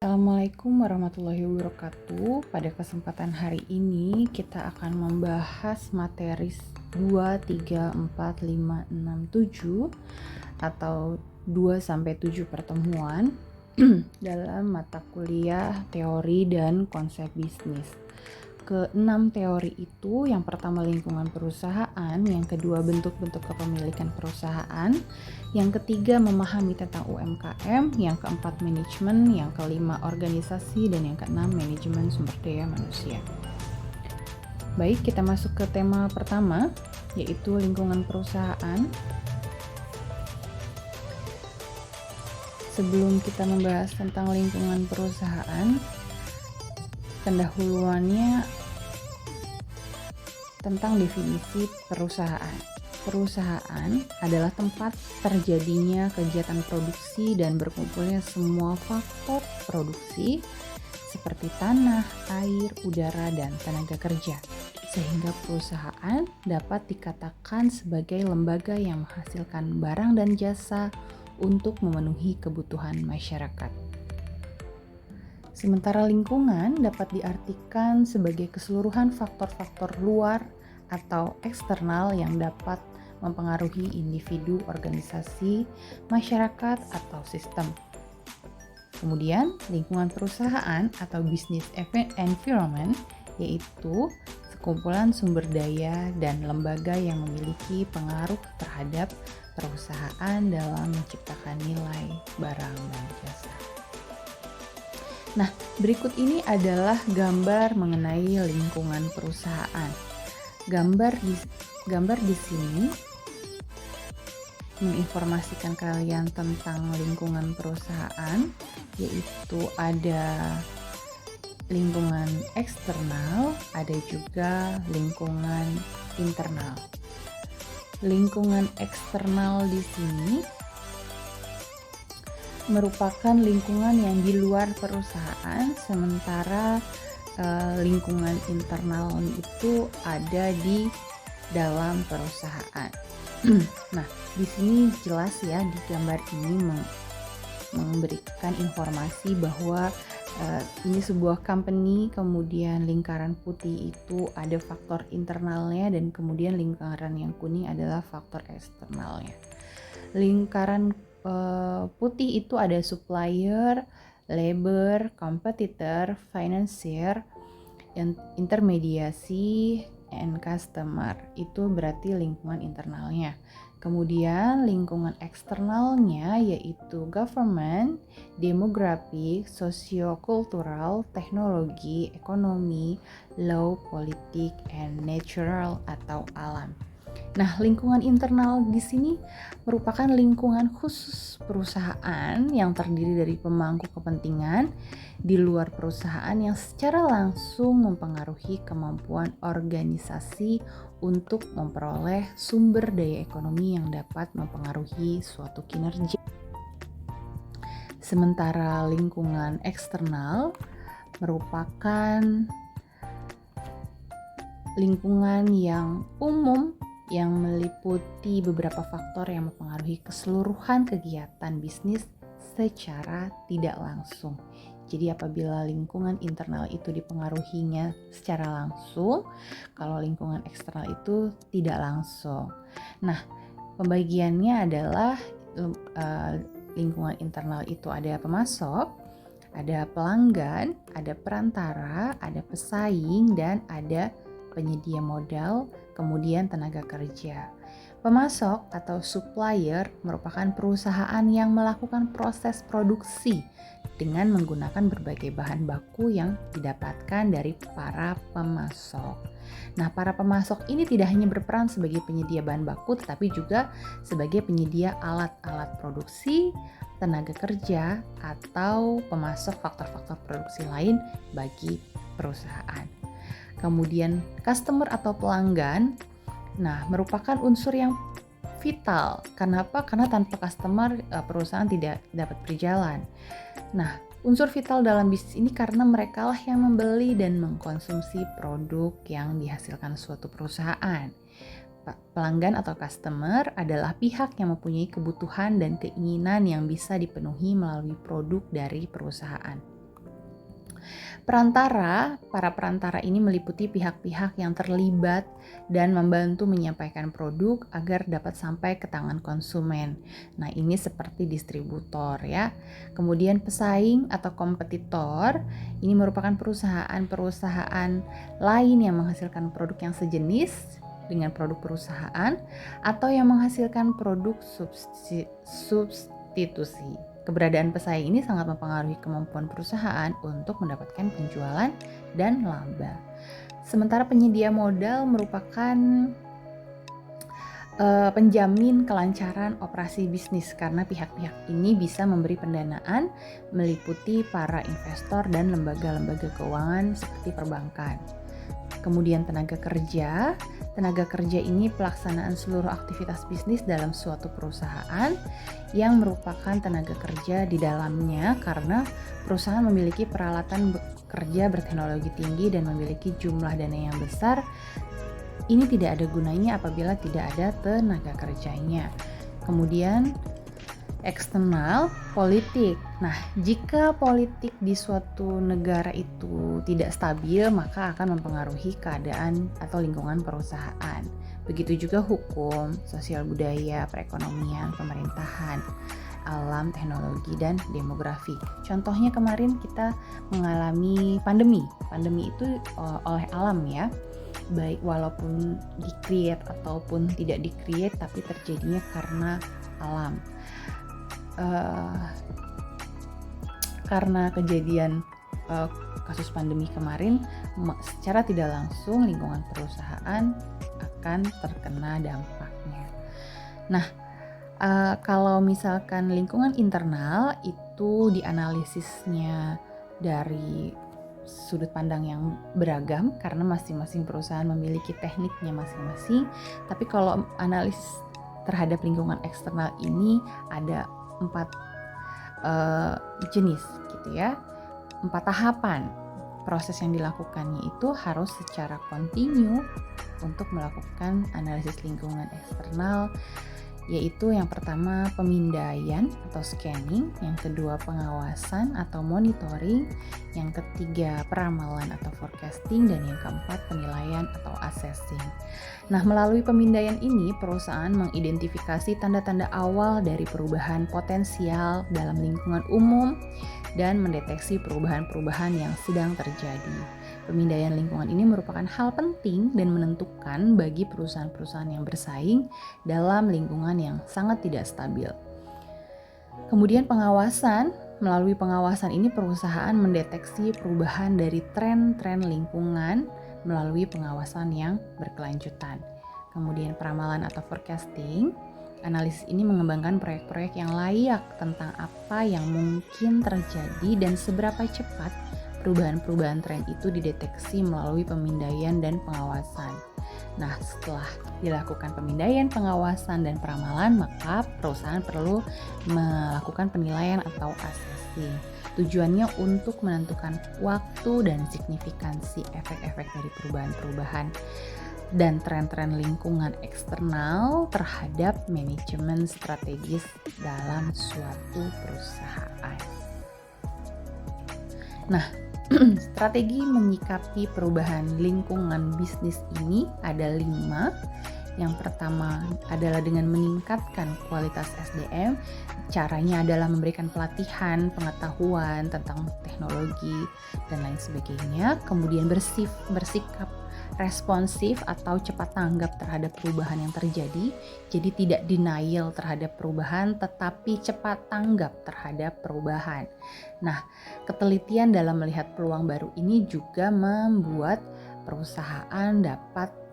Assalamualaikum warahmatullahi wabarakatuh. Pada kesempatan hari ini kita akan membahas materi 2, 3, 4, 5, 6, 7 atau 2 sampai 7 pertemuan dalam mata kuliah teori dan konsep bisnis. Ke-6 teori itu, yang pertama lingkungan perusahaan, yang kedua bentuk-bentuk kepemilikan perusahaan, yang ketiga memahami tentang UMKM, yang keempat manajemen, yang kelima organisasi, dan yang keenam manajemen sumber daya manusia. Baik, kita masuk ke tema pertama, yaitu lingkungan perusahaan. Sebelum kita membahas tentang lingkungan perusahaan, pendahuluannya tentang definisi perusahaan. Perusahaan adalah tempat terjadinya kegiatan produksi dan berkumpulnya semua faktor produksi seperti tanah, air, udara, dan tenaga kerja, sehingga perusahaan dapat dikatakan sebagai lembaga yang menghasilkan barang dan jasa untuk memenuhi kebutuhan masyarakat. Sementara lingkungan dapat diartikan sebagai keseluruhan faktor-faktor luar atau eksternal yang dapat mempengaruhi individu, organisasi, masyarakat, atau sistem. Kemudian, lingkungan perusahaan atau business environment yaitu sekumpulan sumber daya dan lembaga yang memiliki pengaruh terhadap perusahaan dalam menciptakan nilai, barang, dan jasa. Nah, berikut ini adalah gambar mengenai lingkungan perusahaan. Gambar di sini menginformasikan kalian tentang lingkungan perusahaan, yaitu ada lingkungan eksternal, ada juga lingkungan internal. Lingkungan eksternal di sini merupakan lingkungan yang di luar perusahaan, sementara lingkungan internal itu ada di dalam perusahaan. Nah, di sini jelas ya, di gambar ini memberikan informasi bahwa ini sebuah company, kemudian lingkaran putih itu ada faktor internalnya dan kemudian lingkaran yang kuning adalah faktor eksternalnya. Lingkaran putih itu ada supplier, labor, competitor, financier, intermediasi, and customer. Itu berarti lingkungan internalnya. Kemudian lingkungan eksternalnya yaitu government, demographic, socio-kultural, teknologi, ekonomi, law, politik, and natural atau alam. Nah, lingkungan internal di sini merupakan lingkungan khusus perusahaan yang terdiri dari pemangku kepentingan di luar perusahaan yang secara langsung mempengaruhi kemampuan organisasi untuk memperoleh sumber daya ekonomi yang dapat mempengaruhi suatu kinerja. Sementara lingkungan eksternal merupakan lingkungan yang umum yang meliputi beberapa faktor yang mempengaruhi keseluruhan kegiatan bisnis secara tidak langsung. Jadi apabila lingkungan internal itu dipengaruhinya secara langsung, kalau lingkungan eksternal itu tidak langsung. Nah, pembagiannya adalah lingkungan internal itu ada pemasok, ada pelanggan, ada perantara, ada pesaing, dan ada penyedia modal, kemudian tenaga kerja. Pemasok atau supplier merupakan perusahaan yang melakukan proses produksi dengan menggunakan berbagai bahan baku yang didapatkan dari para pemasok. Nah, para pemasok ini tidak hanya berperan sebagai penyedia bahan baku, tetapi juga sebagai penyedia alat-alat produksi, tenaga kerja, atau pemasok faktor-faktor produksi lain bagi perusahaan. Kemudian customer atau pelanggan, nah merupakan unsur yang vital. Kenapa? Karena tanpa customer perusahaan tidak dapat berjalan. Nah, unsur vital dalam bisnis ini karena mereka lah yang membeli dan mengkonsumsi produk yang dihasilkan suatu perusahaan. Pelanggan atau customer adalah pihak yang mempunyai kebutuhan dan keinginan yang bisa dipenuhi melalui produk dari perusahaan. Para perantara ini meliputi pihak-pihak yang terlibat dan membantu menyampaikan produk agar dapat sampai ke tangan konsumen. Nah, ini seperti distributor ya. Kemudian pesaing atau kompetitor, ini merupakan perusahaan-perusahaan lain yang menghasilkan produk yang sejenis dengan produk perusahaan atau yang menghasilkan produk substitusi. Keberadaan pesaing ini sangat mempengaruhi kemampuan perusahaan untuk mendapatkan penjualan dan laba. Sementara penyedia modal merupakan penjamin kelancaran operasi bisnis karena pihak-pihak ini bisa memberi pendanaan meliputi para investor dan lembaga-lembaga keuangan seperti perbankan. Kemudian tenaga kerja ini pelaksanaan seluruh aktivitas bisnis dalam suatu perusahaan yang merupakan tenaga kerja di dalamnya karena perusahaan memiliki peralatan bekerja berteknologi tinggi dan memiliki jumlah dana yang besar. Ini tidak ada gunanya apabila tidak ada tenaga kerjanya. Kemudian eksternal politik. Nah, jika politik di suatu negara itu tidak stabil, maka akan mempengaruhi keadaan atau lingkungan perusahaan. Begitu juga hukum, sosial budaya, perekonomian, pemerintahan, alam, teknologi, dan demografi. Contohnya kemarin kita mengalami pandemi. Pandemi itu oleh alam ya. Baik walaupun di-create ataupun tidak di-create, tapi terjadinya karena alam. Karena kejadian kasus pandemi kemarin, secara tidak langsung lingkungan perusahaan akan terkena dampaknya. Nah, kalau misalkan lingkungan internal itu dianalisisnya dari sudut pandang yang beragam karena masing-masing perusahaan memiliki tekniknya masing-masing. Tapi kalau analisis terhadap lingkungan eksternal ini ada 4 jenis gitu ya, 4 tahapan. Proses yang dilakukannya itu harus secara kontinu untuk melakukan analisis lingkungan eksternal, yaitu yang pertama pemindaian atau scanning, yang kedua pengawasan atau monitoring, yang ketiga peramalan atau forecasting, dan yang keempat penilaian atau assessing. Nah, melalui pemindaian ini perusahaan mengidentifikasi tanda-tanda awal dari perubahan potensial dalam lingkungan umum dan mendeteksi perubahan-perubahan yang sedang terjadi. Pemindaian lingkungan ini merupakan hal penting dan menentukan bagi perusahaan-perusahaan yang bersaing dalam lingkungan yang sangat tidak stabil. Kemudian pengawasan, melalui pengawasan ini perusahaan mendeteksi perubahan dari tren-tren lingkungan melalui pengawasan yang berkelanjutan. Kemudian peramalan atau forecasting, analisis ini mengembangkan proyek-proyek yang layak tentang apa yang mungkin terjadi dan seberapa cepat perubahan-perubahan tren itu dideteksi melalui pemindaian dan pengawasan. Nah, setelah dilakukan pemindaian, pengawasan, dan peramalan, maka perusahaan perlu melakukan penilaian atau assessing. Tujuannya untuk menentukan waktu dan signifikansi efek-efek dari perubahan-perubahan dan tren-tren lingkungan eksternal terhadap manajemen strategis dalam suatu perusahaan. Nah, strategi menyikapi perubahan lingkungan bisnis ini ada 5. Yang pertama adalah dengan meningkatkan kualitas SDM. Caranya adalah memberikan pelatihan, pengetahuan tentang teknologi, dan lain sebagainya. Kemudian bersikap responsif atau cepat tanggap terhadap perubahan yang terjadi. Jadi tidak denial terhadap perubahan, tetapi cepat tanggap terhadap perubahan. Nah, ketelitian dalam melihat peluang baru ini juga membuat perusahaan dapat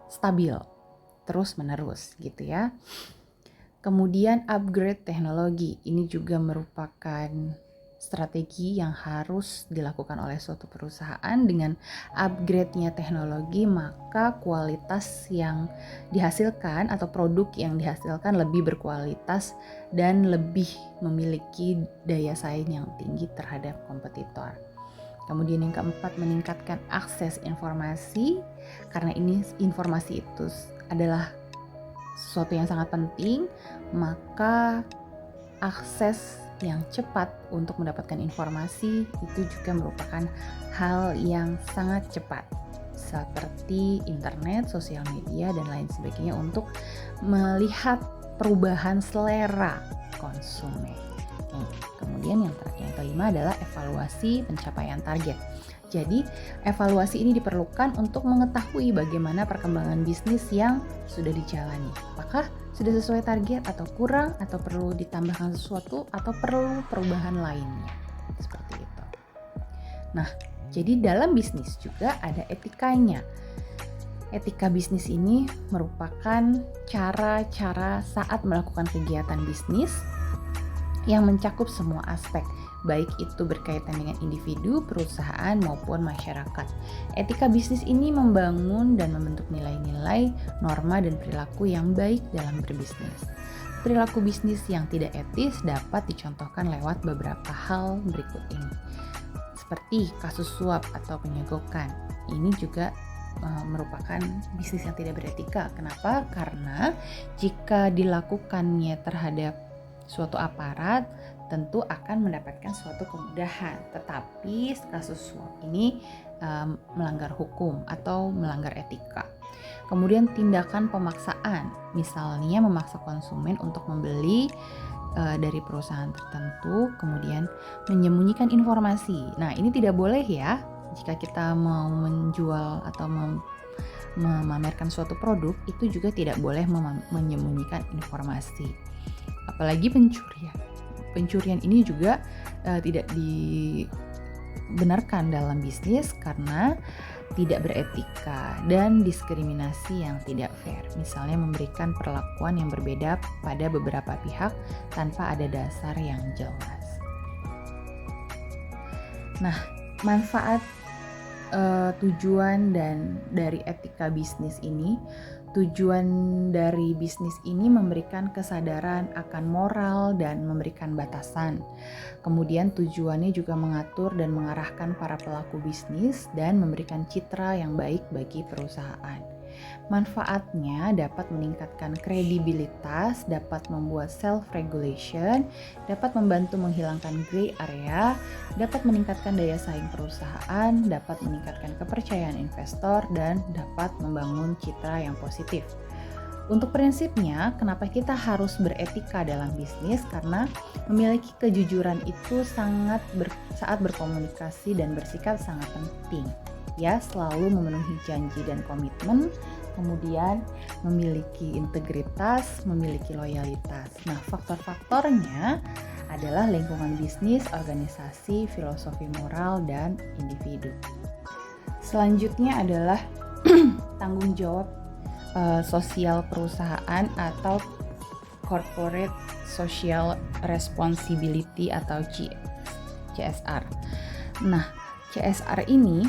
stabil terus-menerus gitu ya. Kemudian upgrade teknologi, ini juga merupakan strategi yang harus dilakukan oleh suatu perusahaan. Dengan upgrade-nya teknologi, maka kualitas yang dihasilkan atau produk yang dihasilkan lebih berkualitas dan lebih memiliki daya saing yang tinggi terhadap kompetitor. Kemudian yang keempat, meningkatkan akses informasi, karena ini informasi itu adalah sesuatu yang sangat penting, maka akses yang cepat untuk mendapatkan informasi itu juga merupakan hal yang sangat cepat, seperti internet, sosial media, dan lain sebagainya untuk melihat perubahan selera konsumen. Kemudian yang kelima adalah evaluasi pencapaian target. Jadi, evaluasi ini diperlukan untuk mengetahui bagaimana perkembangan bisnis yang sudah dijalani. Apakah sudah sesuai target atau kurang, atau perlu ditambahkan sesuatu, atau perlu perubahan lainnya. Seperti itu. Nah, jadi dalam bisnis juga ada etikanya. Etika bisnis ini merupakan cara-cara saat melakukan kegiatan bisnis yang mencakup semua aspek, baik itu berkaitan dengan individu, perusahaan, maupun masyarakat. Etika bisnis ini membangun dan membentuk nilai-nilai, norma, dan perilaku yang baik dalam berbisnis. Perilaku bisnis yang tidak etis dapat dicontohkan lewat beberapa hal berikut ini. Seperti kasus suap atau penyegokan. Ini juga merupakan bisnis yang tidak beretika. Kenapa? Karena jika dilakukannya terhadap suatu aparat, tentu akan mendapatkan suatu kemudahan. Tetapi kasus suap ini melanggar hukum atau melanggar etika. Kemudian tindakan pemaksaan, misalnya memaksa konsumen untuk membeli dari perusahaan tertentu, kemudian menyembunyikan informasi. Nah, ini tidak boleh ya. Jika kita mau menjual atau memamerkan suatu produk, itu juga tidak boleh menyembunyikan informasi. Apalagi pencurian. Pencurian ini juga tidak dibenarkan dalam bisnis karena tidak beretika dan diskriminasi yang tidak fair. Misalnya memberikan perlakuan yang berbeda pada beberapa pihak tanpa ada dasar yang jelas. Nah, manfaat tujuan dan dari etika bisnis ini, tujuan dari bisnis ini memberikan kesadaran akan moral dan memberikan batasan. Kemudian tujuannya juga mengatur dan mengarahkan para pelaku bisnis dan memberikan citra yang baik bagi perusahaan. Manfaatnya dapat meningkatkan kredibilitas, dapat membuat self-regulation, dapat membantu menghilangkan gray area, dapat meningkatkan daya saing perusahaan, dapat meningkatkan kepercayaan investor, dan dapat membangun citra yang positif. Untuk prinsipnya, kenapa kita harus beretika dalam bisnis? Karena memiliki kejujuran itu saat berkomunikasi dan bersikap sangat penting. Ya, selalu memenuhi janji dan komitmen, kemudian memiliki integritas, memiliki loyalitas. Nah, faktor-faktornya adalah lingkungan bisnis, organisasi, filosofi moral, dan individu. Selanjutnya adalah tanggung jawab sosial perusahaan atau Corporate Social Responsibility atau CSR. Nah, CSR ini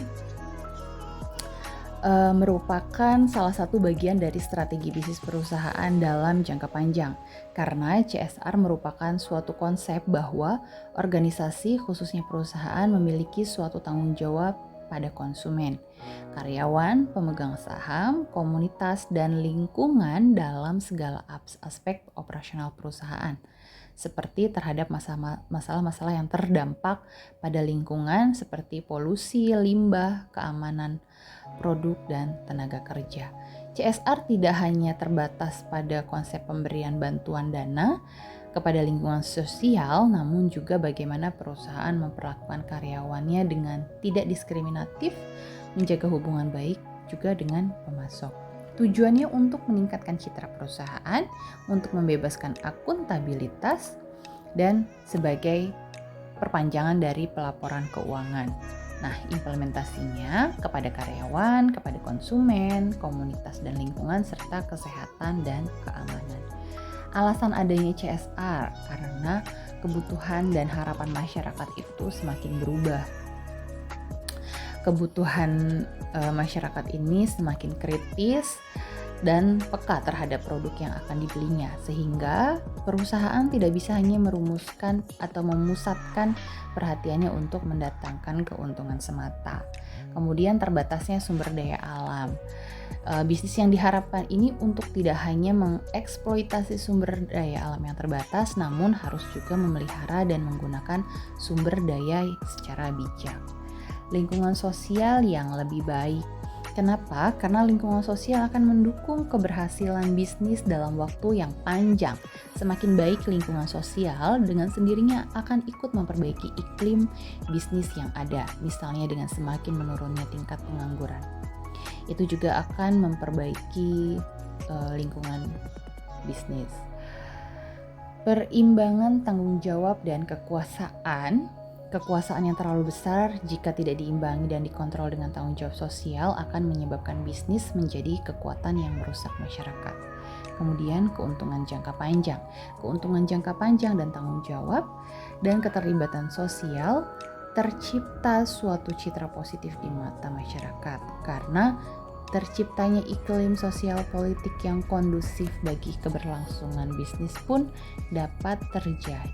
merupakan salah satu bagian dari strategi bisnis perusahaan dalam jangka panjang, karena CSR merupakan suatu konsep bahwa organisasi, khususnya perusahaan, memiliki suatu tanggung jawab pada konsumen, karyawan, pemegang saham, komunitas, dan lingkungan dalam segala aspek operasional perusahaan, seperti terhadap masalah-masalah yang terdampak pada lingkungan seperti polusi, limbah, keamanan produk, dan tenaga kerja. CSR tidak hanya terbatas pada konsep pemberian bantuan dana kepada lingkungan sosial, namun juga bagaimana perusahaan memperlakukan karyawannya dengan tidak diskriminatif, menjaga hubungan baik juga dengan pemasok. Tujuannya untuk meningkatkan citra perusahaan, untuk membebaskan akuntabilitas, dan sebagai perpanjangan dari pelaporan keuangan. Nah, implementasinya kepada karyawan, kepada konsumen, komunitas dan lingkungan, serta kesehatan dan keamanan. Alasan adanya CSR karena kebutuhan dan harapan masyarakat itu semakin berubah. Kebutuhan masyarakat ini semakin kritis dan peka terhadap produk yang akan dibelinya, sehingga perusahaan tidak bisa hanya merumuskan atau memusatkan perhatiannya untuk mendatangkan keuntungan semata. Kemudian terbatasnya sumber daya alam. Bisnis yang diharapkan ini untuk tidak hanya mengeksploitasi sumber daya alam yang terbatas, namun harus juga memelihara dan menggunakan sumber daya secara bijak. Lingkungan sosial yang lebih baik. Kenapa? Karena lingkungan sosial akan mendukung keberhasilan bisnis dalam waktu yang panjang. Semakin baik lingkungan sosial, dengan sendirinya akan ikut memperbaiki iklim bisnis yang ada, misalnya dengan semakin menurunnya tingkat pengangguran. Itu juga akan memperbaiki lingkungan bisnis. Perimbangan tanggung jawab dan kekuasaan. Kekuasaan yang terlalu besar jika tidak diimbangi dan dikontrol dengan tanggung jawab sosial akan menyebabkan bisnis menjadi kekuatan yang merusak masyarakat. Kemudian keuntungan jangka panjang. Keuntungan jangka panjang dan tanggung jawab dan keterlibatan sosial, tercipta suatu citra positif di mata masyarakat karena terciptanya iklim sosial politik yang kondusif bagi keberlangsungan bisnis pun dapat terjadi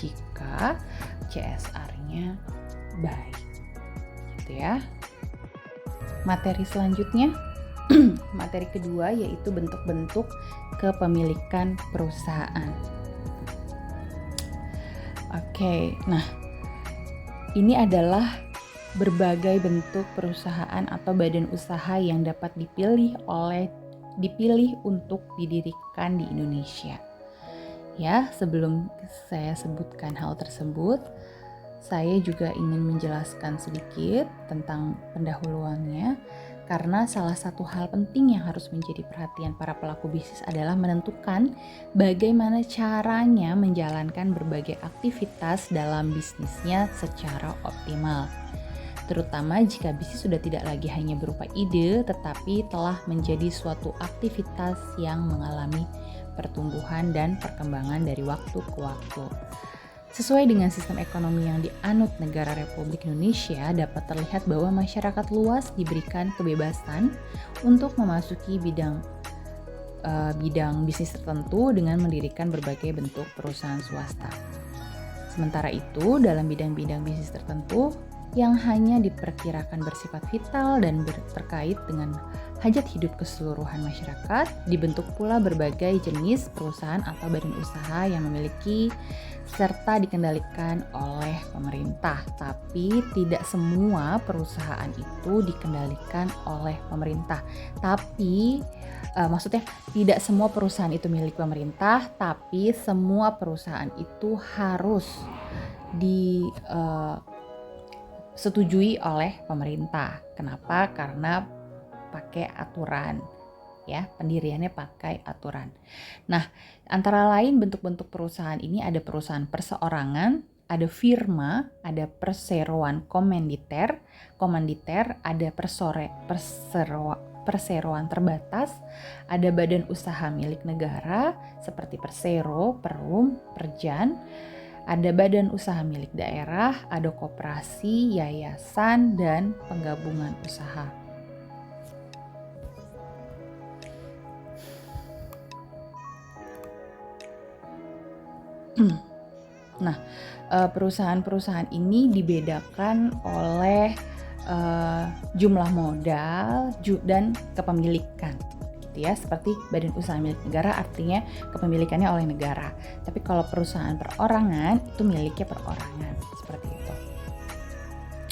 jika CSR-nya baik, gitu ya. Materi selanjutnya, materi kedua yaitu bentuk-bentuk kepemilikan perusahaan. Oke, nah ini adalah berbagai bentuk perusahaan atau badan usaha yang dapat dipilih untuk didirikan di Indonesia. Ya, sebelum saya sebutkan hal tersebut, saya juga ingin menjelaskan sedikit tentang pendahuluannya, karena salah satu hal penting yang harus menjadi perhatian para pelaku bisnis adalah menentukan bagaimana caranya menjalankan berbagai aktivitas dalam bisnisnya secara optimal. Terutama jika bisnis sudah tidak lagi hanya berupa ide, tetapi telah menjadi suatu aktivitas yang mengalami pertumbuhan dan perkembangan dari waktu ke waktu. Sesuai dengan sistem ekonomi yang dianut negara Republik Indonesia, dapat terlihat bahwa masyarakat luas diberikan kebebasan untuk memasuki bidang bisnis tertentu dengan mendirikan berbagai bentuk perusahaan swasta. Sementara itu, dalam bidang-bidang bisnis tertentu yang hanya diperkirakan bersifat vital dan terkait dengan hajat hidup keseluruhan masyarakat, dibentuk pula berbagai jenis perusahaan atau badan usaha yang memiliki serta dikendalikan oleh pemerintah. Tapi tidak semua perusahaan itu dikendalikan oleh pemerintah. Maksudnya tidak semua perusahaan itu milik pemerintah, tapi semua perusahaan itu harus disetujui oleh pemerintah. Kenapa? Karena pakai aturan, ya, pendiriannya pakai aturan. Nah, antara lain bentuk-bentuk perusahaan ini ada perusahaan perseorangan, ada firma, ada perseroan komanditer, ada perseroan terbatas, ada badan usaha milik negara seperti persero, perum, perjan, ada badan usaha milik daerah, ada koperasi, yayasan, dan penggabungan usaha. Nah, perusahaan-perusahaan ini dibedakan oleh jumlah modal dan kepemilikan, gitu ya. Seperti badan usaha milik negara artinya kepemilikannya oleh negara. Tapi kalau perusahaan perorangan itu miliknya perorangan, seperti itu.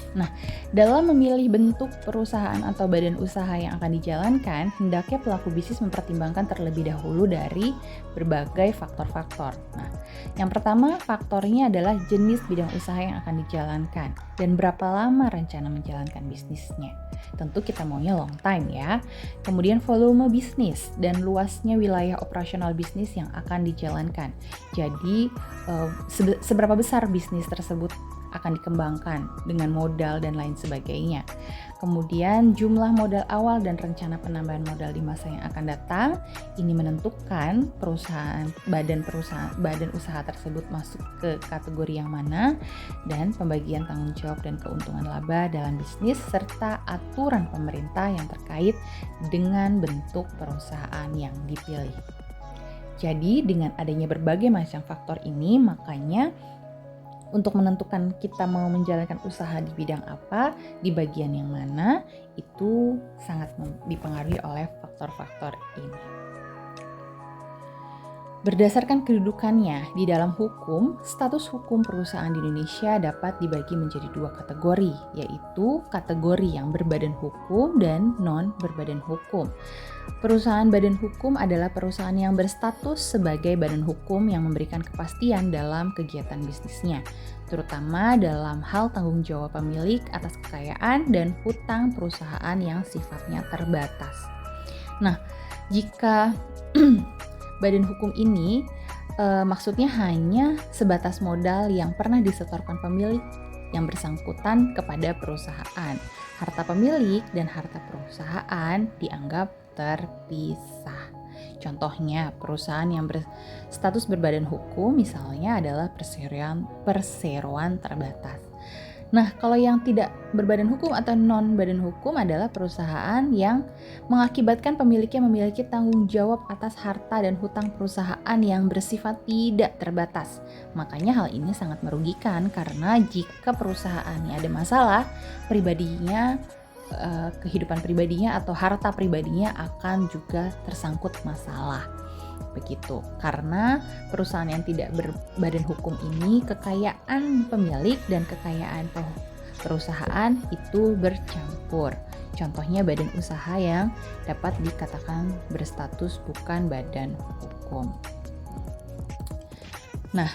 Nah, dalam memilih bentuk perusahaan atau badan usaha yang akan dijalankan, hendaknya pelaku bisnis mempertimbangkan terlebih dahulu dari berbagai faktor-faktor. Nah, yang pertama faktornya adalah jenis bidang usaha yang akan dijalankan dan berapa lama rencana menjalankan bisnisnya. Tentu kita maunya long time ya. Kemudian volume bisnis dan luasnya wilayah operasional bisnis yang akan dijalankan. Jadi seberapa besar bisnis tersebut akan dikembangkan dengan modal, dan lain sebagainya. Kemudian jumlah modal awal dan rencana penambahan modal di masa yang akan datang ini menentukan badan usaha tersebut masuk ke kategori yang mana, dan pembagian tanggung jawab dan keuntungan laba dalam bisnis serta aturan pemerintah yang terkait dengan bentuk perusahaan yang dipilih. Jadi dengan adanya berbagai macam faktor ini, makanya untuk menentukan kita mau menjalankan usaha di bidang apa, di bagian yang mana, itu sangat dipengaruhi oleh faktor-faktor ini. Berdasarkan kedudukannya di dalam hukum, status hukum perusahaan di Indonesia dapat dibagi menjadi 2 kategori, yaitu kategori yang berbadan hukum dan non-berbadan hukum. Perusahaan badan hukum adalah perusahaan yang berstatus sebagai badan hukum yang memberikan kepastian dalam kegiatan bisnisnya, terutama dalam hal tanggung jawab pemilik atas kekayaan dan hutang perusahaan yang sifatnya terbatas. Nah, jika badan hukum ini maksudnya hanya sebatas modal yang pernah disetorkan pemilik yang bersangkutan kepada perusahaan. Harta pemilik dan harta perusahaan dianggap terpisah. Contohnya, perusahaan yang berstatus berbadan hukum misalnya adalah perseroan terbatas. Nah, kalau yang tidak berbadan hukum atau non-badan hukum adalah perusahaan yang mengakibatkan pemiliknya memiliki tanggung jawab atas harta dan hutang perusahaan yang bersifat tidak terbatas. Makanya hal ini sangat merugikan karena jika perusahaannya ada masalah, kehidupan pribadinya atau harta pribadinya akan juga tersangkut masalah. Begitu, karena perusahaan yang tidak berbadan hukum ini, kekayaan pemilik dan kekayaan perusahaan itu bercampur. Contohnya badan usaha yang dapat dikatakan berstatus bukan badan hukum. Nah,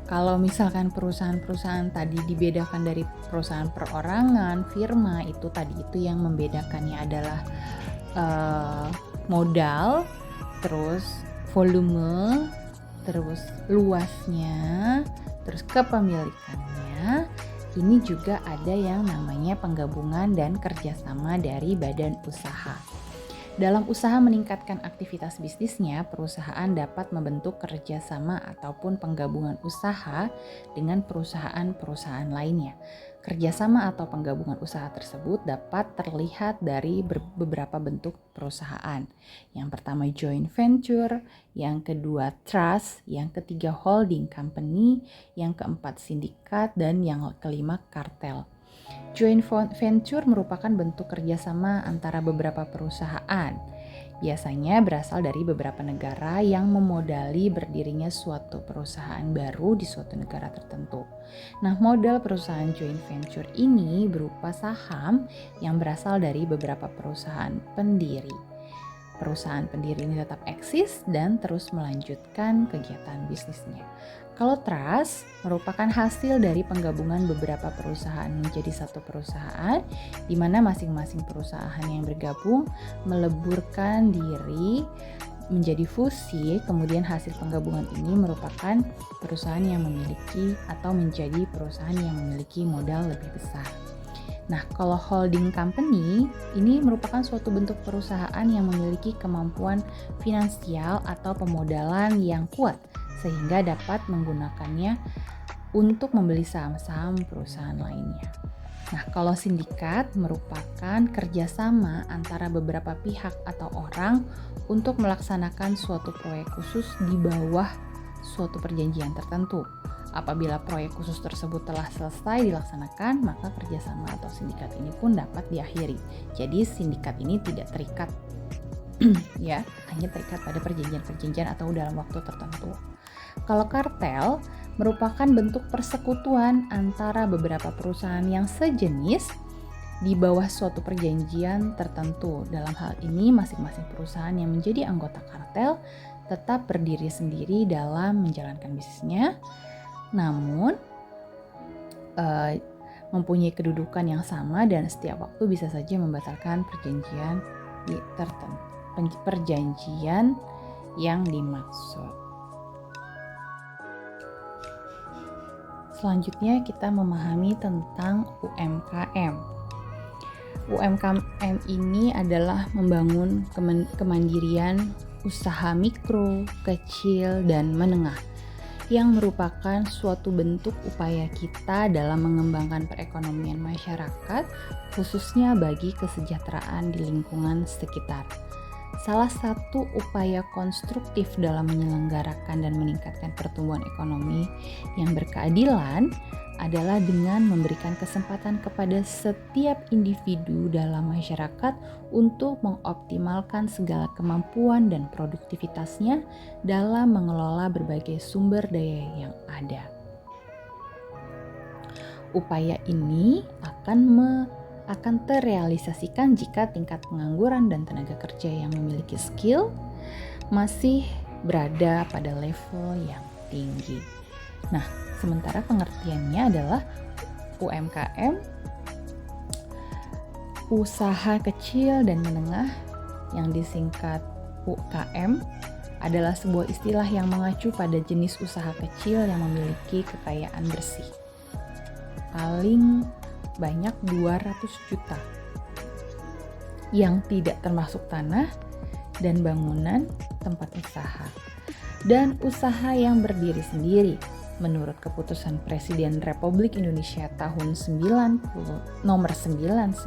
kalau misalkan perusahaan-perusahaan tadi dibedakan dari perusahaan perorangan, firma, itu yang membedakannya adalah modal, terus volume, terus luasnya, terus kepemilikannya. Ini juga ada yang namanya penggabungan dan kerjasama dari badan usaha. Dalam usaha meningkatkan aktivitas bisnisnya, perusahaan dapat membentuk kerjasama ataupun penggabungan usaha dengan perusahaan-perusahaan lainnya. Kerjasama atau penggabungan usaha tersebut dapat terlihat dari beberapa bentuk perusahaan. Yang pertama joint venture, yang kedua trust, yang ketiga holding company, yang keempat sindikat, dan yang kelima kartel. Joint venture merupakan bentuk kerjasama antara beberapa perusahaan. Biasanya berasal dari beberapa negara yang memodali berdirinya suatu perusahaan baru di suatu negara tertentu. Nah, modal perusahaan joint venture ini berupa saham yang berasal dari beberapa perusahaan pendiri. Perusahaan pendiri ini tetap eksis dan terus melanjutkan kegiatan bisnisnya. Kalau trust merupakan hasil dari penggabungan beberapa perusahaan menjadi satu perusahaan, di mana masing-masing perusahaan yang bergabung meleburkan diri menjadi fusi, kemudian hasil penggabungan ini merupakan perusahaan yang memiliki atau menjadi perusahaan yang memiliki modal lebih besar. Nah, kalau holding company ini merupakan suatu bentuk perusahaan yang memiliki kemampuan finansial atau pemodalan yang kuat sehingga dapat menggunakannya untuk membeli saham-saham perusahaan lainnya. Nah, kalau sindikat merupakan kerjasama antara beberapa pihak atau orang untuk melaksanakan suatu proyek khusus di bawah suatu perjanjian tertentu. Apabila proyek khusus tersebut telah selesai dilaksanakan, maka kerjasama atau sindikat ini pun dapat diakhiri. Jadi sindikat ini tidak terikat, ya, hanya terikat pada perjanjian-perjanjian atau dalam waktu tertentu. Kalau kartel merupakan bentuk persekutuan antara beberapa perusahaan yang sejenis di bawah suatu perjanjian tertentu. Dalam hal ini, masing-masing perusahaan yang menjadi anggota kartel tetap berdiri sendiri dalam menjalankan bisnisnya, namun mempunyai kedudukan yang sama dan setiap waktu bisa saja membatalkan perjanjian yang dimaksud. selanjutnya kita memahami tentang UMKM. UMKM ini adalah membangun kemandirian usaha mikro, kecil, dan menengah yang merupakan suatu bentuk upaya kita dalam mengembangkan perekonomian masyarakat, khususnya bagi kesejahteraan di lingkungan sekitar. Salah satu upaya konstruktif dalam menyelenggarakan dan meningkatkan pertumbuhan ekonomi yang berkeadilan adalah dengan memberikan kesempatan kepada setiap individu dalam masyarakat untuk mengoptimalkan segala kemampuan dan produktivitasnya dalam mengelola berbagai sumber daya yang ada. Upaya ini akan terrealisasikan jika tingkat pengangguran dan tenaga kerja yang memiliki skill masih berada pada level yang tinggi. Nah, sementara pengertiannya adalah UMKM, usaha kecil dan menengah yang disingkat UKM, adalah sebuah istilah yang mengacu pada jenis usaha kecil yang memiliki kekayaan bersih. Paling banyak 200 juta yang tidak termasuk tanah dan bangunan tempat usaha. Dan usaha yang berdiri sendiri menurut keputusan Presiden Republik Indonesia tahun nomor 99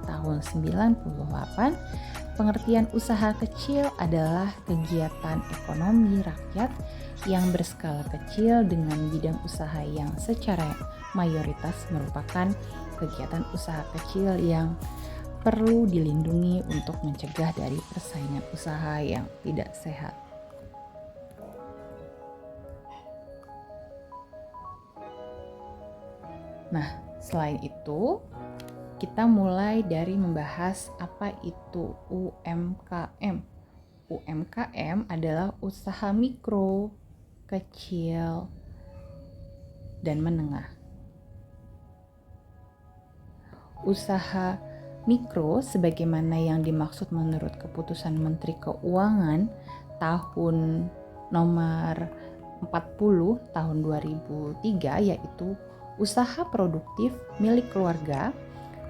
tahun 98, pengertian usaha kecil adalah kegiatan ekonomi rakyat yang berskala kecil dengan bidang usaha yang secara mayoritas merupakan kegiatan usaha kecil yang perlu dilindungi untuk mencegah dari persaingan usaha yang tidak sehat. Nah, selain itu, kita mulai dari membahas apa itu UMKM. UMKM adalah usaha mikro, kecil, dan menengah. Usaha mikro sebagaimana yang dimaksud menurut keputusan Menteri Keuangan tahun nomor 40 tahun 2003, yaitu usaha produktif milik keluarga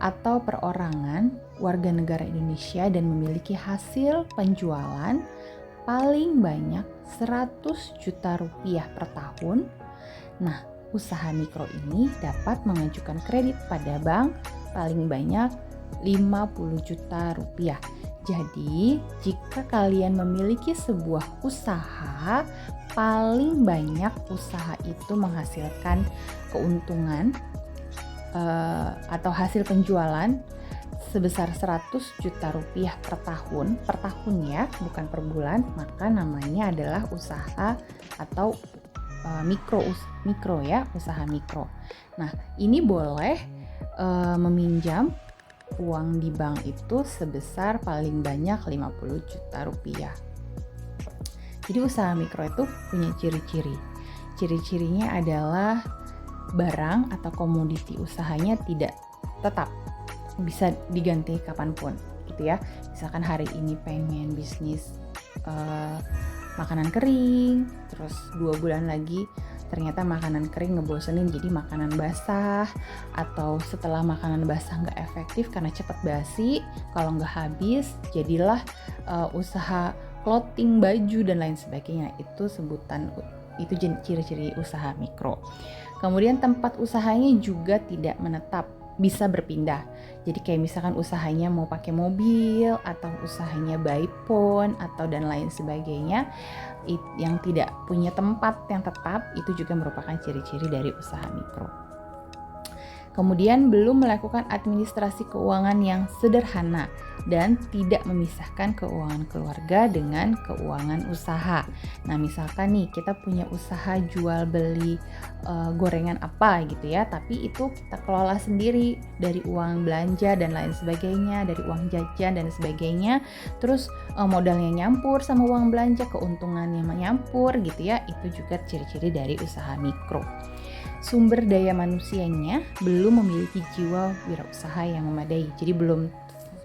atau perorangan warga negara Indonesia dan memiliki hasil penjualan paling banyak 100 juta rupiah per tahun. Nah, usaha mikro ini dapat mengajukan kredit pada bank paling banyak 50 juta rupiah. Jadi, jika kalian memiliki sebuah usaha, paling banyak usaha itu menghasilkan keuntungan atau hasil penjualan sebesar 100 juta rupiah per tahun ya, bukan per bulan, maka namanya adalah usaha atau mikro ya, usaha mikro. Nah, ini boleh meminjam uang di bank itu sebesar paling banyak 50 juta rupiah. Jadi usaha mikro itu punya ciri-ciri. Ciri-cirinya adalah barang atau komoditi usahanya tidak tetap, bisa diganti kapanpun gitu ya. Misalkan hari ini pengen bisnis makanan kering, terus 2 bulan lagi ternyata makanan kering ngebosenin jadi makanan basah, atau setelah makanan basah nggak efektif karena cepat basi, kalau nggak habis jadilah usaha clothing, baju dan lain sebagainya. Itu ciri-ciri usaha mikro. Kemudian tempat usahanya juga tidak menetap, bisa berpindah. Jadi kayak misalkan usahanya mau pakai mobil atau usahanya by phone atau dan lain sebagainya, yang tidak punya tempat yang tetap, itu juga merupakan ciri-ciri dari usaha mikro. Kemudian belum melakukan administrasi keuangan yang sederhana dan tidak memisahkan keuangan keluarga dengan keuangan usaha. Nah, misalkan nih kita punya usaha jual beli gorengan apa gitu ya, tapi itu kita kelola sendiri dari uang belanja dan lain sebagainya, dari uang jajan dan sebagainya. Terus modalnya nyampur sama uang belanja, keuntungannya nyampur gitu ya. Itu juga ciri-ciri dari usaha mikro. Sumber daya manusianya belum memiliki jiwa wirausaha yang memadai. Jadi belum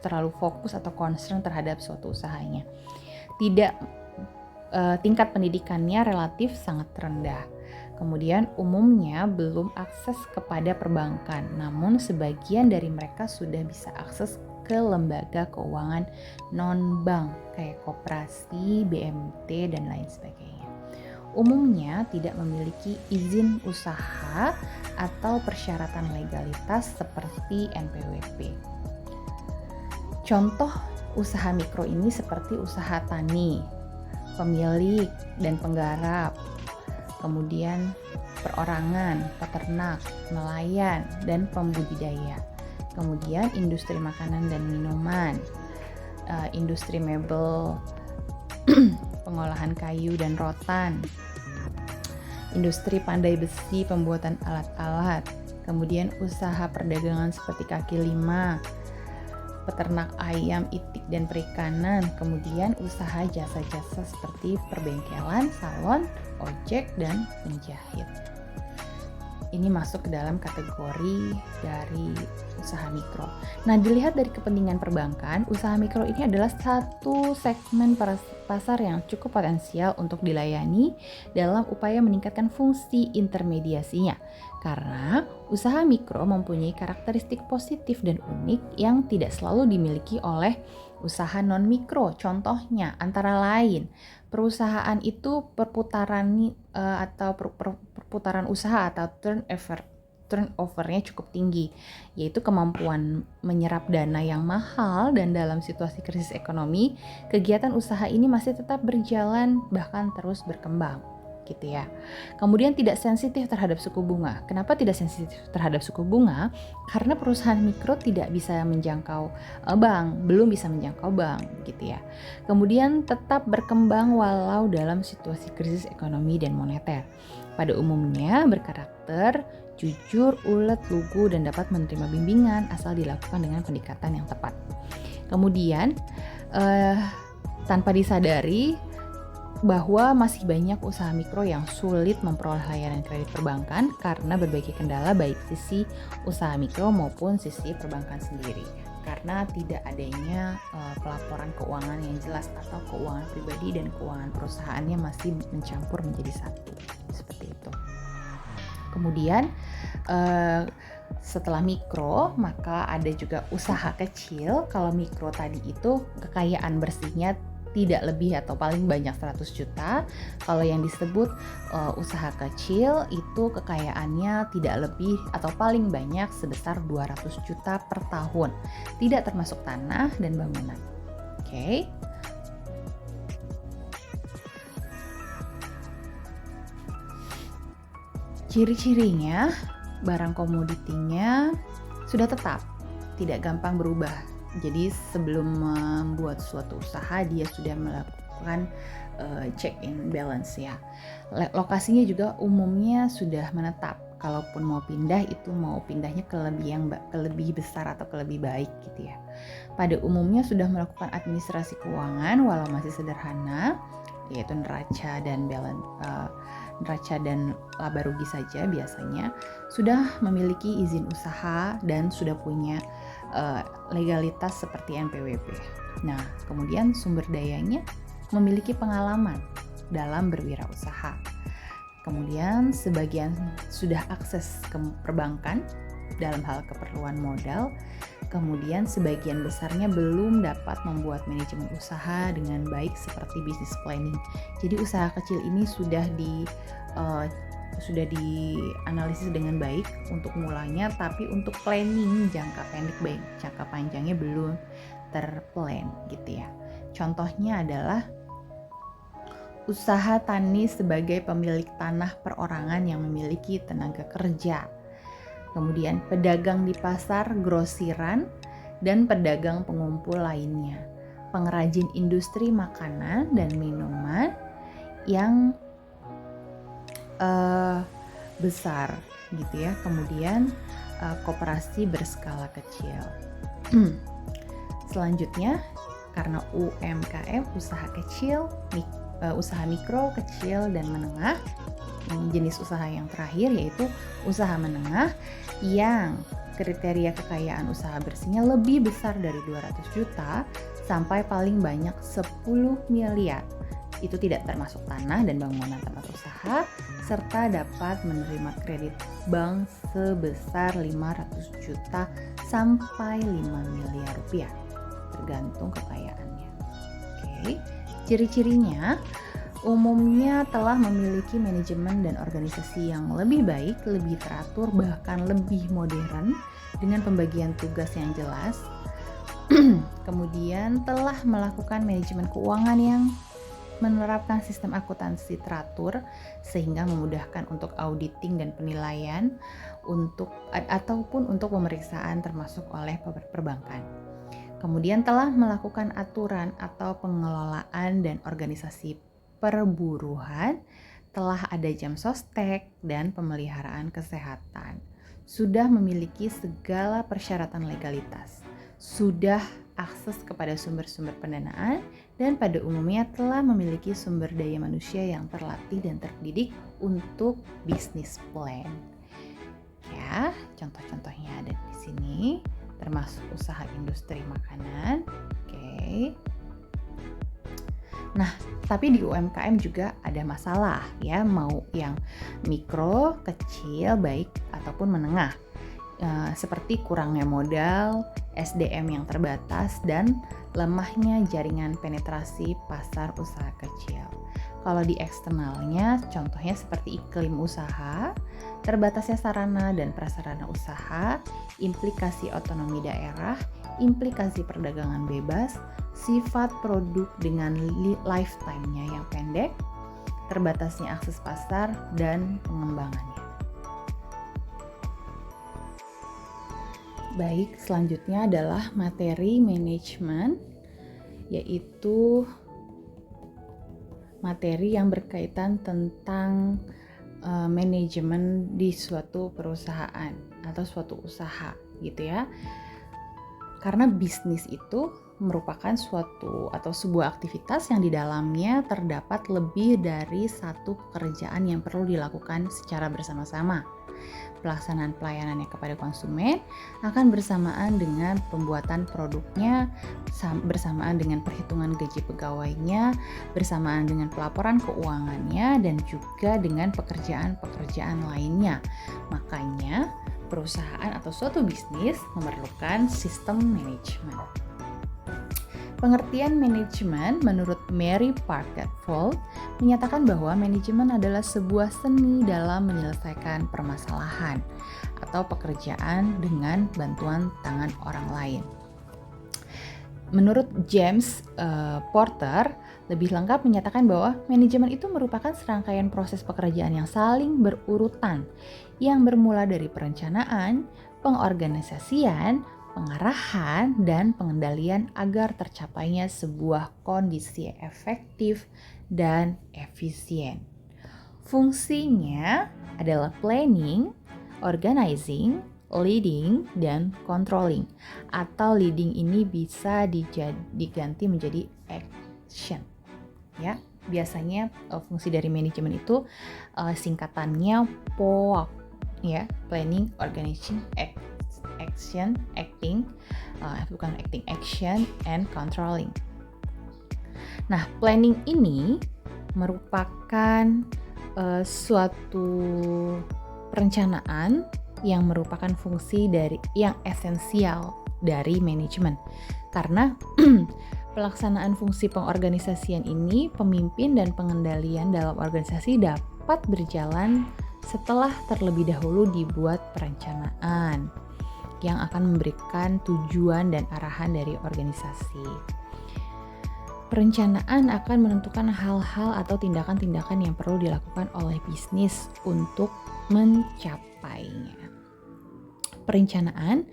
terlalu fokus atau concern terhadap suatu usahanya. Tidak tingkat pendidikannya relatif sangat rendah. Kemudian umumnya belum akses kepada perbankan, namun sebagian dari mereka sudah bisa akses ke lembaga keuangan non-bank kayak koperasi, BMT, dan lain sebagainya. Umumnya tidak memiliki izin usaha atau persyaratan legalitas seperti NPWP. Contoh usaha mikro ini seperti usaha tani, pemilik dan penggarap, kemudian perorangan, peternak, nelayan, dan pembudidaya. Kemudian industri makanan dan minuman, industri mebel, pengolahan kayu dan rotan, industri pandai besi, pembuatan alat-alat, kemudian usaha perdagangan seperti kaki lima, peternak ayam, itik, dan perikanan, kemudian usaha jasa-jasa seperti perbengkelan, salon, ojek, dan penjahit. Ini masuk ke dalam kategori dari usaha mikro. Nah, dilihat dari kepentingan perbankan, usaha mikro ini adalah satu segmen pasar yang cukup potensial untuk dilayani dalam upaya meningkatkan fungsi intermediasinya. Karena usaha mikro mempunyai karakteristik positif dan unik yang tidak selalu dimiliki oleh usaha non-mikro. Contohnya antara lain, perusahaan itu perputaran usaha atau turnovernya cukup tinggi, yaitu kemampuan menyerap dana yang mahal, dan dalam situasi krisis ekonomi, kegiatan usaha ini masih tetap berjalan bahkan terus berkembang. Gitu ya. Kemudian tidak sensitif terhadap suku bunga. Kenapa tidak sensitif terhadap suku bunga? Karena perusahaan mikro tidak bisa menjangkau bank, belum bisa menjangkau bank, gitu ya. Kemudian tetap berkembang walau dalam situasi krisis ekonomi dan moneter. Pada umumnya berkarakter jujur, ulet, lugu, dan dapat menerima bimbingan asal dilakukan dengan pendekatan yang tepat. Kemudian tanpa disadari bahwa masih banyak usaha mikro yang sulit memperoleh layanan kredit perbankan karena berbagai kendala baik sisi usaha mikro maupun sisi perbankan sendiri, karena tidak adanya pelaporan keuangan yang jelas atau keuangan pribadi dan keuangan perusahaannya masih mencampur menjadi satu, seperti itu. Kemudian setelah mikro, maka ada juga usaha kecil. Kalau mikro tadi itu kekayaan bersihnya tidak lebih atau paling banyak 100 juta. Kalau yang disebut usaha kecil itu kekayaannya tidak lebih atau paling banyak sebesar 200 juta per tahun. Tidak termasuk tanah dan bangunan. Oke. Ciri-cirinya, barang komoditinya sudah tetap, tidak gampang berubah. Jadi sebelum membuat suatu usaha dia sudah melakukan check and balance ya. Lokasinya juga umumnya sudah menetap. Kalaupun mau pindah itu mau pindahnya ke lebih besar atau ke lebih baik gitu ya. Pada umumnya sudah melakukan administrasi keuangan walau masih sederhana, yaitu neraca dan neraca dan laba rugi saja biasanya, sudah memiliki izin usaha dan sudah punya legalitas seperti NPWP. Nah, kemudian sumber dayanya memiliki pengalaman dalam berwirausaha. Kemudian sebagian sudah akses ke perbankan dalam hal keperluan modal. Kemudian sebagian besarnya belum dapat membuat manajemen usaha dengan baik seperti business planning. Jadi usaha kecil ini sudah dianalisis dengan baik untuk mulanya, tapi untuk planning jangka pendek baik, jangka panjangnya belum terplan gitu ya. Contohnya adalah usaha tani sebagai pemilik tanah perorangan yang memiliki tenaga kerja. Kemudian pedagang di pasar, grosiran, dan pedagang pengumpul lainnya. Pengrajin industri makanan dan minuman yang besar gitu ya. Kemudian koperasi berskala kecil. Selanjutnya, karena UMKM, usaha kecil, usaha mikro, kecil, dan menengah, jenis usaha yang terakhir yaitu usaha menengah yang kriteria kekayaan usaha bersihnya lebih besar dari 200 juta sampai paling banyak 10 miliar. itu tidak termasuk tanah dan bangunan tempat usaha, serta dapat menerima kredit bank sebesar 500 juta sampai 5 miliar rupiah, tergantung kekayaannya. Oke, ciri-cirinya umumnya telah memiliki manajemen dan organisasi yang lebih baik, lebih teratur, bahkan lebih modern dengan pembagian tugas yang jelas. Kemudian telah melakukan manajemen keuangan yang menerapkan sistem akuntansi teratur sehingga memudahkan untuk auditing dan penilaian ataupun untuk pemeriksaan termasuk oleh perbankan. Kemudian telah melakukan aturan atau pengelolaan dan organisasi perburuhan, telah ada jam sostek dan pemeliharaan kesehatan. Sudah memiliki segala persyaratan legalitas. Sudah akses kepada sumber-sumber pendanaan dan pada umumnya telah memiliki sumber daya manusia yang terlatih dan terdidik untuk bisnis plan. Ya, contoh-contohnya ada di sini, termasuk usaha industri makanan. Oke. Nah, tapi di UMKM juga ada masalah ya, mau yang mikro, kecil, baik ataupun menengah. Seperti kurangnya modal, SDM yang terbatas, dan lemahnya jaringan penetrasi pasar usaha kecil. Kalau di eksternalnya, contohnya seperti iklim usaha, terbatasnya sarana dan prasarana usaha, implikasi otonomi daerah, implikasi perdagangan bebas, sifat produk dengan lifetime-nya yang pendek, terbatasnya akses pasar, dan pengembangannya. Baik, selanjutnya adalah materi manajemen, yaitu materi yang berkaitan tentang manajemen di suatu perusahaan atau suatu usaha gitu ya. Karena bisnis itu merupakan suatu atau sebuah aktivitas yang di dalamnya terdapat lebih dari satu pekerjaan yang perlu dilakukan secara bersama-sama. Pelaksanaan pelayanannya kepada konsumen akan bersamaan dengan pembuatan produknya, bersamaan dengan perhitungan gaji pegawainya, bersamaan dengan pelaporan keuangannya, dan juga dengan pekerjaan-pekerjaan lainnya. Makanya, perusahaan atau suatu bisnis memerlukan sistem manajemen. Pengertian manajemen menurut Mary Parker-Fold menyatakan bahwa manajemen adalah sebuah seni dalam menyelesaikan permasalahan atau pekerjaan dengan bantuan tangan orang lain. Menurut James Porter, lebih lengkap menyatakan bahwa manajemen itu merupakan serangkaian proses pekerjaan yang saling berurutan yang bermula dari perencanaan, pengorganisasian, pengarahan, dan pengendalian agar tercapainya sebuah kondisi efektif dan efisien. Fungsinya adalah planning, organizing, leading, dan controlling. Atau leading ini bisa diganti menjadi action. Ya, biasanya fungsi dari manajemen itu singkatannya POAK, ya, planning, organizing, action, acting, action, and controlling. Nah, planning ini merupakan suatu perencanaan yang merupakan fungsi dari yang esensial dari manajemen. Karena pelaksanaan fungsi pengorganisasian ini, pemimpin dan pengendalian dalam organisasi dapat berjalan setelah terlebih dahulu dibuat perencanaan yang akan memberikan tujuan dan arahan dari organisasi. Perencanaan akan menentukan hal-hal atau tindakan-tindakan yang perlu dilakukan oleh bisnis untuk mencapainya. Perencanaan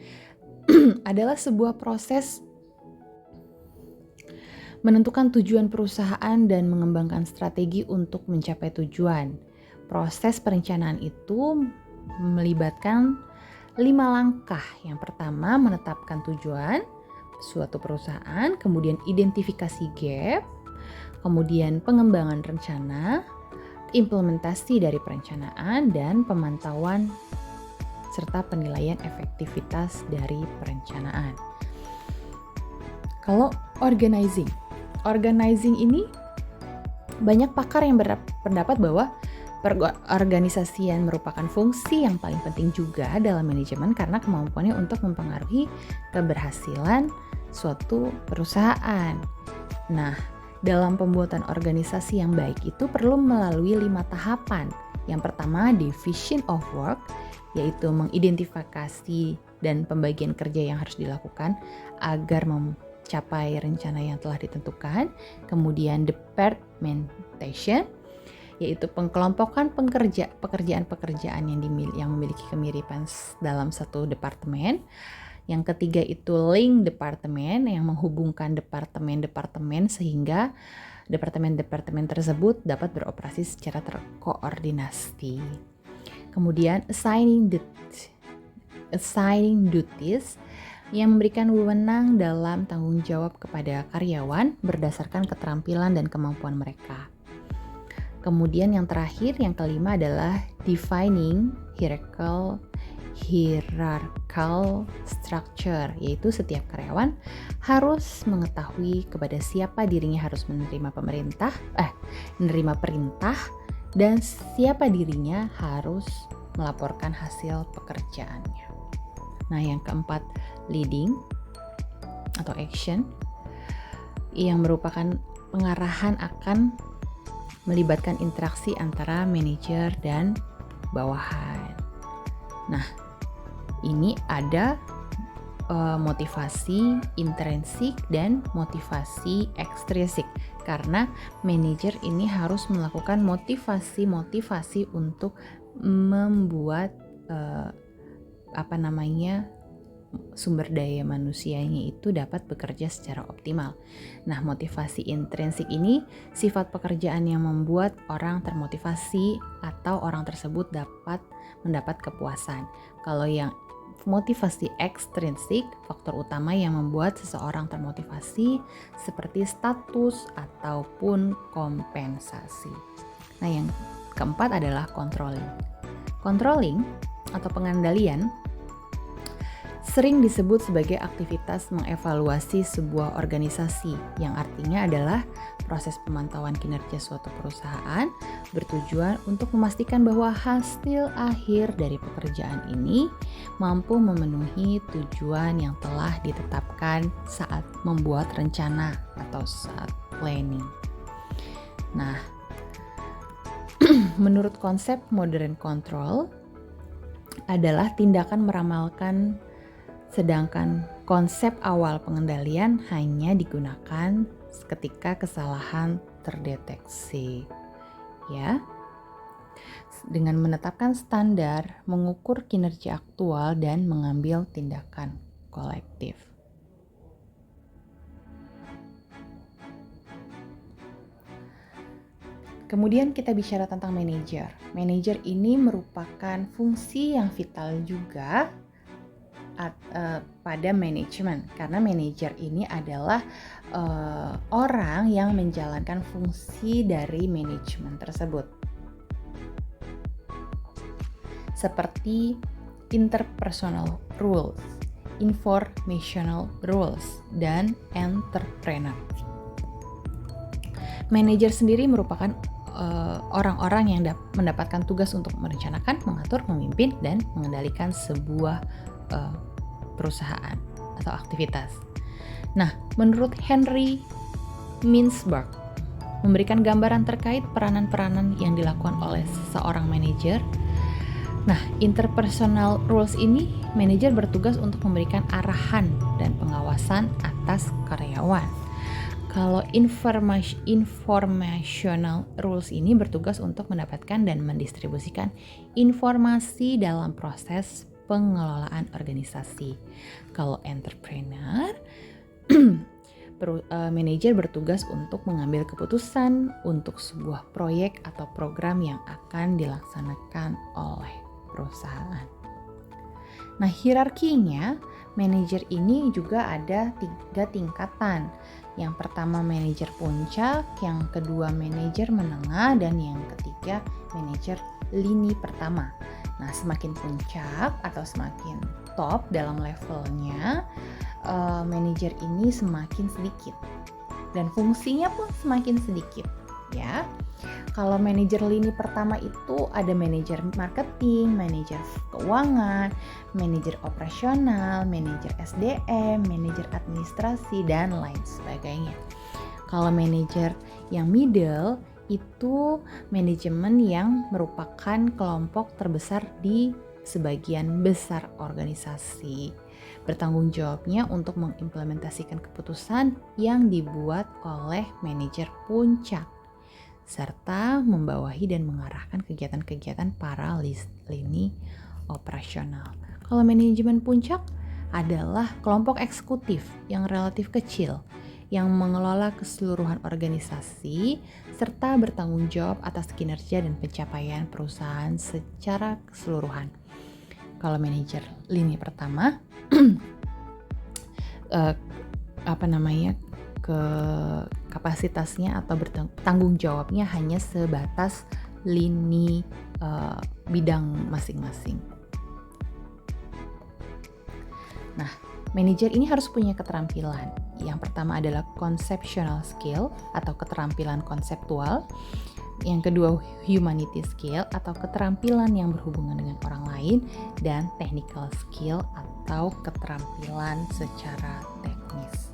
adalah sebuah proses menentukan tujuan perusahaan dan mengembangkan strategi untuk mencapai tujuan. Proses perencanaan itu melibatkan 5 langkah. Yang pertama, menetapkan tujuan suatu perusahaan, kemudian identifikasi gap, kemudian pengembangan rencana, implementasi dari perencanaan, dan pemantauan serta penilaian efektivitas dari perencanaan. Kalau organizing ini Banyak pakar yang berpendapat bahwa perorganisasian merupakan fungsi yang paling penting juga dalam manajemen karena kemampuannya untuk mempengaruhi keberhasilan suatu perusahaan. Nah, dalam pembuatan organisasi yang baik itu perlu melalui 5 tahapan. Yang pertama, division of work, yaitu mengidentifikasi dan pembagian kerja yang harus dilakukan agar mencapai rencana yang telah ditentukan. Kemudian departmentation, yaitu pengkelompokan pekerjaan-pekerjaan yang memiliki kemiripan dalam satu departemen. Yang ketiga itu link departemen, yang menghubungkan departemen-departemen sehingga departemen-departemen tersebut dapat beroperasi secara terkoordinasi. Kemudian assigning duties, yang memberikan wewenang dalam tanggung jawab kepada karyawan berdasarkan keterampilan dan kemampuan mereka. Kemudian yang terakhir, yang kelima adalah defining hierarchical structure, yaitu setiap karyawan harus mengetahui kepada siapa dirinya harus menerima perintah dan siapa dirinya harus melaporkan hasil pekerjaannya. Nah, yang keempat, leading atau action, yang merupakan pengarahan akan melibatkan interaksi antara manajer dan bawahan. Nah, ini ada motivasi intrinsik dan motivasi ekstrinsik, karena manajer ini harus melakukan motivasi untuk membuat sumber daya manusianya itu dapat bekerja secara optimal. Nah, motivasi intrinsik ini sifat pekerjaan yang membuat orang termotivasi atau orang tersebut dapat mendapat kepuasan. Kalau yang motivasi ekstrinsik, faktor utama yang membuat seseorang termotivasi seperti status ataupun kompensasi. Nah, yang keempat adalah controlling. Controlling atau pengendalian sering disebut sebagai aktivitas mengevaluasi sebuah organisasi, yang artinya adalah proses pemantauan kinerja suatu perusahaan bertujuan untuk memastikan bahwa hasil akhir dari pekerjaan ini mampu memenuhi tujuan yang telah ditetapkan saat membuat rencana atau saat planning. Nah, menurut konsep modern control adalah tindakan meramalkan, sedangkan konsep awal pengendalian hanya digunakan ketika kesalahan terdeteksi. Ya. Dengan menetapkan standar, mengukur kinerja aktual dan mengambil tindakan kolektif. Kemudian kita bicara tentang manajer. Manajer ini merupakan fungsi yang vital juga pada manajemen, karena manajer ini adalah orang yang menjalankan fungsi dari manajemen tersebut, seperti interpersonal rules, informational rules, dan entrepreneur. Manajer sendiri merupakan orang-orang yang mendapatkan tugas untuk merencanakan, mengatur, memimpin, dan mengendalikan sebuah perusahaan atau aktivitas. Nah, menurut Henry Mintzberg, memberikan gambaran terkait peranan-peranan yang dilakukan oleh seorang manajer. Nah, interpersonal rules ini, manajer bertugas untuk memberikan arahan dan pengawasan atas karyawan. Kalau informational rules ini bertugas untuk mendapatkan dan mendistribusikan informasi dalam proses pengelolaan organisasi. Kalau entrepreneur, manajer bertugas untuk mengambil keputusan untuk sebuah proyek atau program yang akan dilaksanakan oleh perusahaan. Nah, hierarkinya, manajer ini juga ada 3 tingkatan. Yang pertama manajer puncak, yang kedua manajer menengah, dan yang ketiga manajer lini pertama. Nah, semakin puncak atau semakin top dalam levelnya, manajer ini semakin sedikit dan fungsinya pun semakin sedikit. ya. Kalau manajer lini pertama itu ada manajer marketing, manajer keuangan, manajer operasional, manajer SDM, manajer administrasi, dan lain sebagainya. Kalau manajer yang middle itu manajemen yang merupakan kelompok terbesar di sebagian besar organisasi. Bertanggung jawabnya untuk mengimplementasikan keputusan yang dibuat oleh manajer puncak, serta membawahi dan mengarahkan kegiatan-kegiatan para lini operasional. Kalau manajemen puncak adalah kelompok eksekutif yang relatif kecil, yang mengelola keseluruhan organisasi, serta bertanggung jawab atas kinerja dan pencapaian perusahaan secara keseluruhan. Kalau manajer lini pertama, kapasitasnya atau bertanggung jawabnya hanya sebatas lini bidang masing-masing. Nah, manajer ini harus punya keterampilan. Yang pertama adalah conceptual skill atau keterampilan konseptual. Yang kedua, humanity skill atau keterampilan yang berhubungan dengan orang lain, dan technical skill atau keterampilan secara teknis.